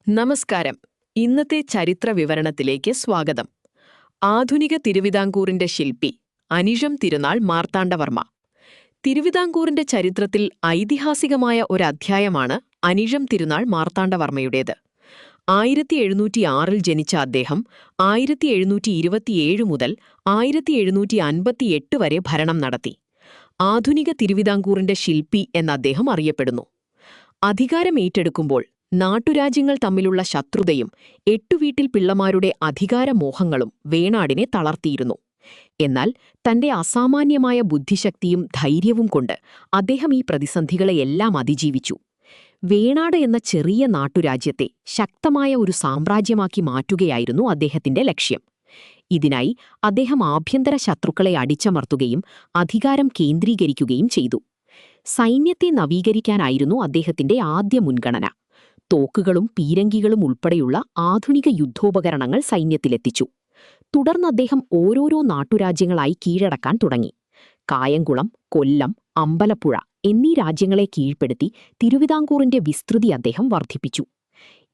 നമസ്കാരം. ഇന്നത്തെ ചരിത്ര വിവരണത്തിലേക്ക് സ്വാഗതം. ആധുനിക തിരുവിതാംകൂറിന്റെ ശില്പി അനിഴം തിരുനാൾ മാർത്താണ്ഡവർമ്മ. തിരുവിതാംകൂറിന്റെ ചരിത്രത്തിൽ ഐതിഹാസികമായ ഒരു അധ്യായമാണ് അനിഴം തിരുനാൾ മാർത്താണ്ഡവർമ്മയുടേത്. 1706 ജനിച്ച അദ്ദേഹം 1727 മുതൽ 1758 വരെ ഭരണം നടത്തി. ആധുനിക തിരുവിതാംകൂറിന്റെ ശില്പി എന്ന് അദ്ദേഹം അറിയപ്പെടുന്നു. അധികാരമേറ്റെടുക്കുമ്പോൾ നാട്ടുരാജ്യങ്ങൾ തമ്മിലുള്ള ശത്രുതയും എട്ടുവീട്ടിൽ പിള്ളമാരുടെ അധികാരമോഹങ്ങളും വേണാടിനെ തളർത്തിയിരുന്നു. എന്നാൽ തന്റെ അസാമാന്യമായ ബുദ്ധിശക്തിയും ധൈര്യവും കൊണ്ട് അദ്ദേഹം ഈ പ്രതിസന്ധികളെയെല്ലാം അതിജീവിച്ചു. വേണാട് എന്ന ചെറിയ നാട്ടുരാജ്യത്തെ ശക്തമായ ഒരു സാമ്രാജ്യമാക്കി മാറ്റുകയായിരുന്നു അദ്ദേഹത്തിന്റെ ലക്ഷ്യം. ഇതിനായി അദ്ദേഹം ആഭ്യന്തര ശത്രുക്കളെ അടിച്ചമർത്തുകയും അധികാരം കേന്ദ്രീകരിക്കുകയും ചെയ്തു. സൈന്യത്തെ നവീകരിക്കാനായിരുന്നു അദ്ദേഹത്തിന്റെ ആദ്യ മുൻഗണന. തോക്കുകളും പീരങ്കികളും ഉൾപ്പെടെയുള്ള ആധുനിക യുദ്ധോപകരണങ്ങൾ സൈന്യത്തിലെത്തിച്ചു. തുടർന്ന് അദ്ദേഹം ഓരോരോ നാട്ടുരാജ്യങ്ങളായി കീഴടക്കാൻ തുടങ്ങി. കായംകുളം, കൊല്ലം, അമ്പലപ്പുഴ എന്നീ രാജ്യങ്ങളെ കീഴ്പ്പെടുത്തി തിരുവിതാംകൂറിന്റെ വിസ്തൃതി അദ്ദേഹം വർദ്ധിപ്പിച്ചു.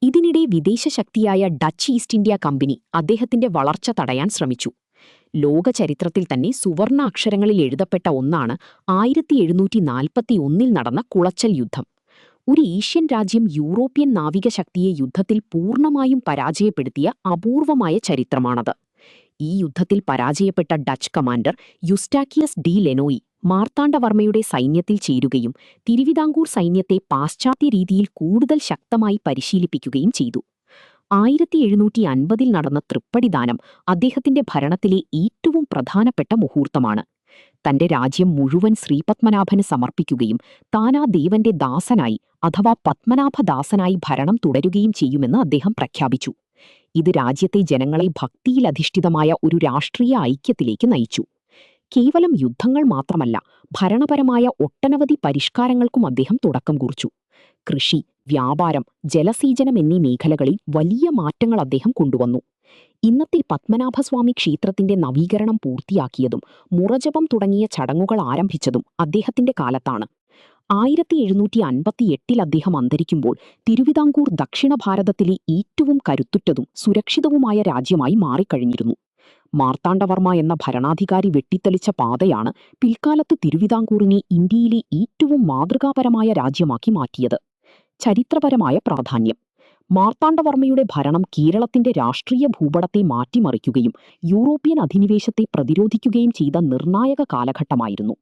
ഇതിനിടെ വിദേശശക്തിയായ ഡച്ച് ഈസ്റ്റ് ഇന്ത്യ കമ്പനി അദ്ദേഹത്തിന്റെ വളർച്ച തടയാൻ ശ്രമിച്ചു. ലോക ചരിത്രത്തിൽ തന്നെ സുവർണ അക്ഷരങ്ങളിൽ എഴുതപ്പെട്ട ഒന്നാണ് 1741 നടന്ന കുളച്ചൽ യുദ്ധം. ഒരു ഏഷ്യൻ രാജ്യം യൂറോപ്യൻ നാവികശക്തിയെ യുദ്ധത്തിൽ പൂർണ്ണമായും പരാജയപ്പെടുത്തിയ അപൂർവമായ ചരിത്രമാണത്. ഈ യുദ്ധത്തിൽ പരാജയപ്പെട്ട ഡച്ച് കമാൻഡർ യുസ്റ്റാക്കിയസ് ഡി ലെനോയി മാർത്താണ്ഡവർമ്മയുടെ സൈന്യത്തിൽ ചേരുകയും തിരുവിതാംകൂർ സൈന്യത്തെ പാശ്ചാത്യ രീതിയിൽ കൂടുതൽ ശക്തമായി പരിശീലിപ്പിക്കുകയും ചെയ്തു. 1750 നടന്ന തൃപ്പടിദാനം അദ്ദേഹത്തിന്റെ ഭരണത്തിലെ ഏറ്റവും പ്രധാനപ്പെട്ട മുഹൂർത്തമാണ്. തന്റെ രാജ്യം മുഴുവൻ ശ്രീപത്മനാഭന് സമർപ്പിക്കുകയും താനാ ദേവന്റെ ദാസനായി അഥവാ പത്മനാഭദാസനായി ഭരണം തുടരുകയും ചെയ്യുമെന്ന് അദ്ദേഹം പ്രഖ്യാപിച്ചു. ഇത് രാജ്യത്തെ ജനങ്ങളെ ഭക്തിയിലധിഷ്ഠിതമായ ഒരു രാഷ്ട്രീയ ഐക്യത്തിലേക്ക് നയിച്ചു. കേവലം യുദ്ധങ്ങൾ മാത്രമല്ല, ഭരണപരമായ ഒട്ടനവധി പരിഷ്കാരങ്ങൾക്കും അദ്ദേഹം തുടക്കം കുറിച്ചു. കൃഷി, വ്യാപാരം, ജലസേചനം എന്നീ മേഖലകളിൽ വലിയ മാറ്റങ്ങൾ അദ്ദേഹം കൊണ്ടുവന്നു. ഇന്നത്തെ പത്മനാഭസ്വാമി ക്ഷേത്രത്തിന്റെ നവീകരണം പൂർത്തിയാക്കിയതും മുറജപം തുടങ്ങിയ ചടങ്ങുകൾ ആരംഭിച്ചതും അദ്ദേഹത്തിന്റെ കാലത്താണ്. 1758 അദ്ദേഹം അന്തരിക്കുമ്പോൾ തിരുവിതാംകൂർ ദക്ഷിണ ഭാരതത്തിലെ ഏറ്റവും കരുത്തുറ്റതും സുരക്ഷിതവുമായ രാജ്യമായി മാറിക്കഴിഞ്ഞിരുന്നു. മാർത്താണ്ഡവർമ്മ എന്ന ഭരണാധികാരി വെട്ടിത്തെളിച്ച പാതയാണ് പിൽക്കാലത്ത് തിരുവിതാംകൂറിനെ ഇന്ത്യയിലെ ഏറ്റവും മാതൃകാപരമായ രാജ്യമാക്കി മാറ്റിയത്. ചരിത്രപരമായ പ്രാധാന്യം: മാർത്താണ്ഡവർമ്മയുടെ ഭരണം കേരളത്തിന്റെ രാഷ്ട്രീയ ഭൂപടത്തെ മാറ്റിമറിക്കുകയും യൂറോപ്യൻ അധിനിവേശത്തെ പ്രതിരോധിക്കുകയും ചെയ്ത നിർണായക കാലഘട്ടമായിരുന്നു.